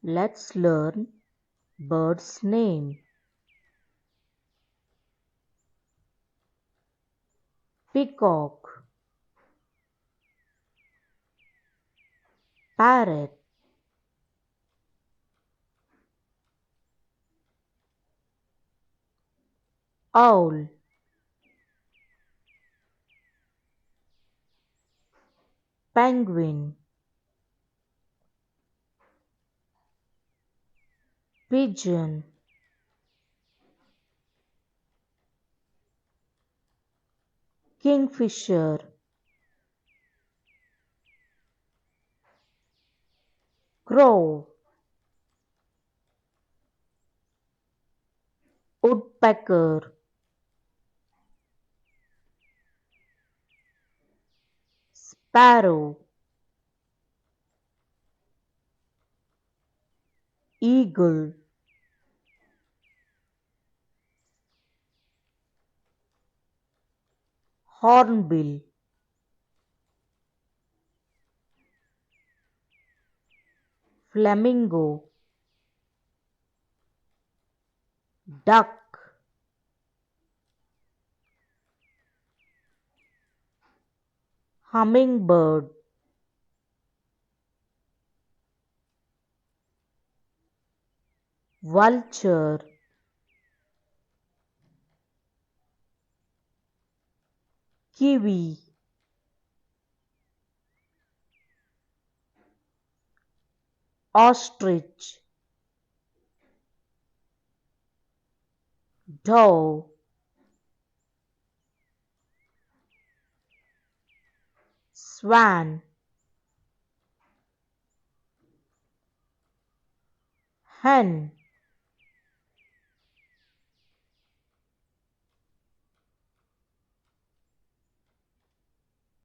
Let's learn bird's name. Peacock, parrot, owl, penguin, pigeon, kingfisher, crow, woodpecker, sparrow, eagle, hornbill, flamingo, duck, hummingbird, vulture, kiwi, ostrich, dove, swan, hen,